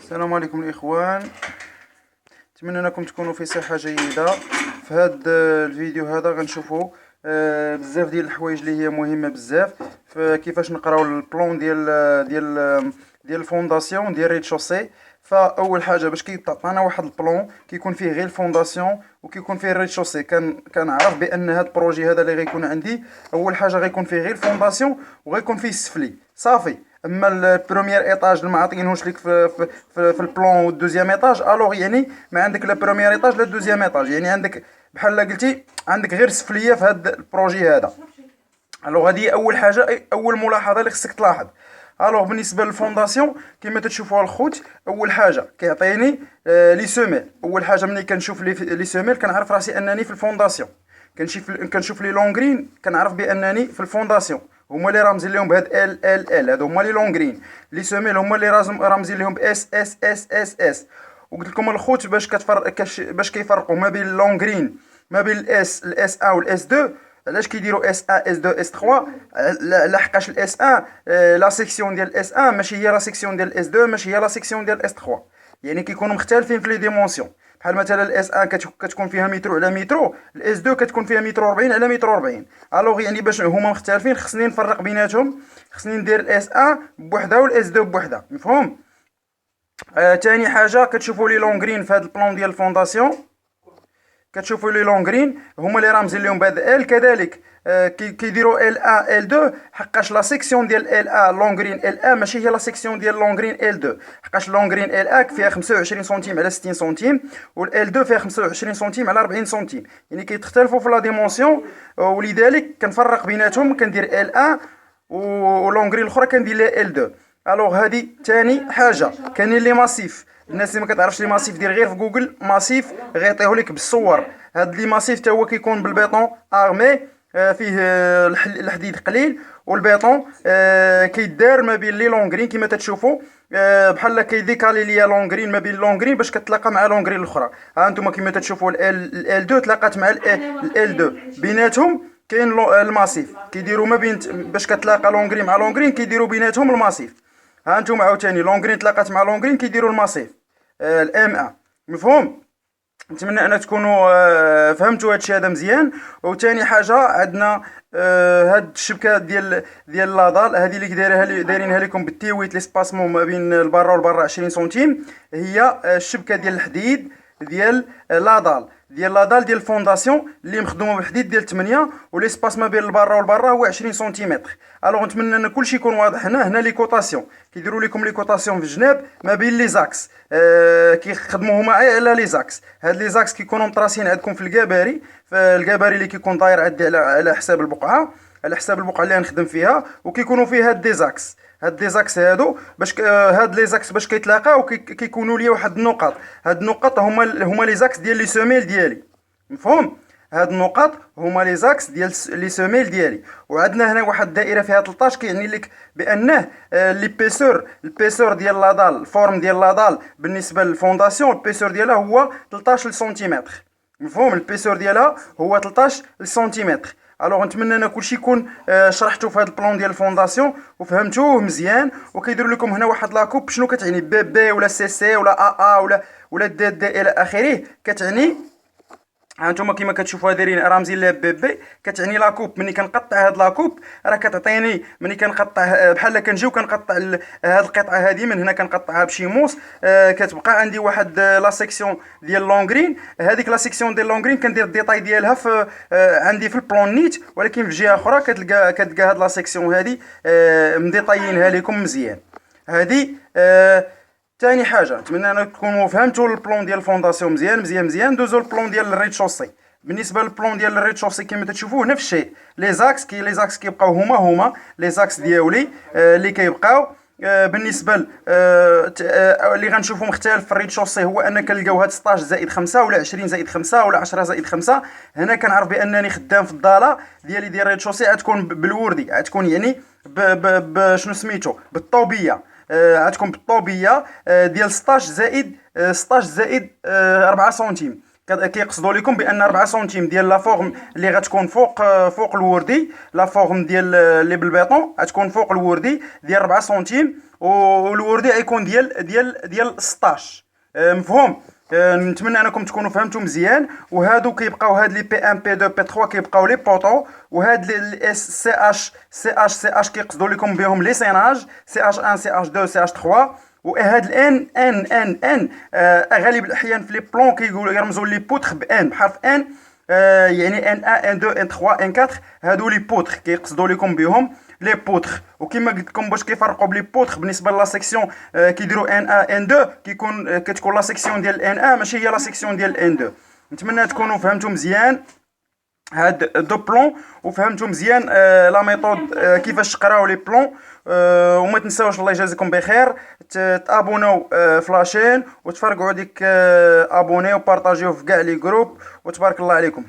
السلام عليكم الإخوان. نتمنى انكم تكونوا في صحة جيدة. في هذا الفيديو هذا غنشوفوا بزاف ديال الحوايج اللي هي مهمة بزاف في كيفاش نقراو البلون ديال الفونداسيون ديال ريد شوسي. فاول حاجه باش كيعطينا واحد البلون كيكون فيه غير الفونداسيون وكيكون فيه الريد شوسي، كنعرف بان هذا البروجي هذا اللي غيكون عندي اول حاجه غيكون فيه غير الفونداسيون وغيكون فيه السفلي صافي. اما البروميير ايطاج اللي ما عاطينهوش لك في البلون والدوزيام ايطاج، الوغ يعني ما عندك لا بروميير ايطاج لا دوزيام ايطاج، يعني عندك بحال قلتي عندك غير السفليه في هذا البروجي هذا. الوغ هذه اول حاجه، اول ملاحظه اللي خصك تلاحظ. الوغ بالنسبه للفونداسيون كما تشوفوا الخوت، اول حاجه كيعطيني لي سوميل. اول حاجه ملي كنشوف لي سوميل كنعرف راسي انني في الفونداسيون. كنشوف لي لونغرين كنعرف بانني في الفونداسيون. هما اللي رامزين لهم بهاد ال هادو هما لي لونغرين. لي سوميل هما اللي رامزين لهم اس. وقلت لكم الخوت باش كيفرقوا ما بين اللونغرين ما بين الاس ا والاس 2. علاش كيديروا اس ا اس 2 اس 3؟ لحقاش الاس ا لا سيكسيون ديال الاس ا ماشي هي لا سيكسيون ديال الاس 2 ماشي هي لا سيكسيون ديال الاس 3، يعني كيكونوا مختلفين في لي ديمونسيون. بحال مثلا الاس ا كتكون فيها مترو على مترو، الاس 2 كتكون فيها مترو 40 على مترو 40. الوغ يعني باش هما مختلفين خصني نفرق بيناتهم، خصني ندير الاس ا بوحدها والاس 2 بوحدها، مفهوم؟ تاني حاجه كتشوفوا لي لونغرين في هذا البلان ديال الفونداسيون، كتشوفوا لي لونغرين هما اللي رامزين لهم بهذا ال. كذلك كيديروا ال ا ال 2 حقاش لا سيكسيون ديال ال ا لونغرين ال ا ماشي هي لا سيكسيون ديال لونغرين ال 2، حقاش لونغرين ال ا فيها 25 سنتيم على 60 سنتيم وال 2 فيها 25 سنتيم على 40 سنتيم، يعني كيتختلفوا في لا ديمونسيون. ولذلك كنفرق بيناتهم، كندير ال ا ولونغرين الاخرى كندير لها ال 2. الوغ هذه ثاني حاجه. كاينين لي ماسيف، الناس اللي ما كتعرفش لي ماسيف دير غير في جوجل ماسيف غيعطيه لك بالصور. هاد لي ماسيف حتى هو كيكون بالبيطون ارمي، فيه الحديد قليل، والبيطون كيدار ما بين لي لونغرين كما تتشوفوا، بحال كيديكالي ليا لونغرين ما بين لونغرين باش كتلاقى مع لونغرين الاخرى. ها انتم كما تتشوفوا ال 2 تلاقات مع ال 2 بيناتهم كاين الماسيف، كيديروا ما بين باش كتلاقى لونغرين مع لونغرين كيديروا بيناتهم الماسيف. ها انتم عاوتاني لونغرين تلاقات مع لونغرين كيديروا الماسيف الام ا، مفهوم؟ نتمنى ان تكونوا فهمتوا هادشي هذا مزيان. وثاني حاجه عندنا هاد الشبكه ديال لاضال، هذه اللي دايرينها لكم بالتيويت لي سباسمون ما بين البرا والبرا 20 سنتيم، هي الشبكه ديال الحديد ديال لاضال ديال الفونداسيون اللي مخدومه بالحديد ديال 8، وليسباس ما بين البرا والبرا هو 20 سنتيمتر. الوغ نتمنى ان كلشي يكون واضح. هنا لي كوطاسيون كيديروا لكم لي كوطاسيون في الجناب ما بين لي زاكس، كيخدموا هما على لي زاكس. هاد لي زاكس كيكونوا مطراسين عندكم في الكباري، فالكباري اللي كيكون داير عندي على حساب البقعه، على حساب البقعه اللي غنخدم فيها، وكيكونوا فيه هاد دي زاكس. هاد لي زاكس هادو باش هاد لي زاكس باش كيتلاقاو كيكونوا لي واحد النقط. هاد النقط هما لي زاكس ديال لي سوميل ديالي، مفهوم؟ هاد النقط هما لي زاكس ديال لي سوميل ديالي. وعندنا هنا واحد الدائره فيها 13 كيعني لك بانه البيسور ديال لاضال، الفورم ديال لاضال بالنسبه للفونداسيون البيسور ديالها هو 13 سنتيمتر، مفهوم؟ البيسور ديالها هو 13 سنتيمتر. الوغ نتمنى ان كلشي يكون شرحتو في هذا البلان ديال الفونداسيون وفهمتوه مزيان. وكيديروا لكم هنا واحد لاكوب، شنو كتعني بي بي ولا سي سي ولا ا ا ولا دي دي الى اخره؟ كتعني هانتوما كيما كتشوفوها دايرين رامزين لها بي، كتعني لاكوب. ملي كنقطع هاد لاكوب راه كتعطيني، ملي كنقطع بحال كنجيو كنقطع هاد القطعه هادي من هنا كنقطعها بشي موس، كتبقى عندي واحد لا سيكسيون ديال لونغرين. هذيك لا سيكسيون ديال لونغرين كندير الديتاي ديالها في عندي في البلون نيت، ولكن في جهه اخرى كتلقى هاد لا سيكسيون هادي مديطايينها لكم مزيان. هادي ثاني حاجه. نتمنى ان تكونوا فهمتوا البلون ديال الفونداسيون مزيان. دوزو البلون ديال الريد شوسي. بالنسبه للبلون ديال الريد شوسي كما تشوفوه نفس الشيء، لي زاكس كيبقاو هما لي زاكس ديالي اللي كيبقاو. بالنسبه اللي غنشوفوا مختلف في الريد شوسي هو ان كنلقاو هاد 16 زائد 5 ولا 20 زائد 5 ولا 10 زائد 5. هنا كنعرف بانني خدام في الضاله ديالي ديال الريد شوسي، غتكون بالوردي، غتكون يعني شنو سميتو بالطوبيه، غتكون بالطوبيه ديال 16 زائد 4 سنتيم. كيقصدوا لكم بان 4 سنتيم ديال لا فورم اللي غتكون فوق الوردي، لا فورم ديال اللي بالبيطون غتكون فوق الوردي ديال 4 سنتيم، والوردي غيكون ديال 16. مفهوم؟ نتمنى انكم تكونوا فهمتوا مزيان. وهادو كيبقاو هاد لي بي 1 بي 2 بي 3 كيبقاو لي بوطو، وهاد لي سي اش كيقصدوا لكم بهم لي سيناج سي اش 1 سي اش 2 سي اش 3. وهاد الان ان غالب الاحيان في لي بلون كيقولوا يرمزوا لي بوتر بان بحرف ان، يعني ان 1 ان 2 ان 3 ان 4. هادو لي بوتر كيقصدوا لكم بهم لي بوتر. وكما قلت لكم باش كيفرقوا بلي بوتر بالنسبه لا سيكسيون كيديروا ان 1 ان 2 كتكون لا سيكسيون ديال ان 1 ماشي هي لا سيكسيون ديال ان 2. نتمنى تكونوا فهمتوا مزيان هاد دو بلون، وفهمتوا مزيان لا ميثود كيفاش تقراو لي بلون. وما تنساوش الله يجازيكم بخير تابوناو في لاشين، وتفرقعوا ديك ابوني وبارطاجيوه في كاع لي جروب، وتبارك الله عليكم.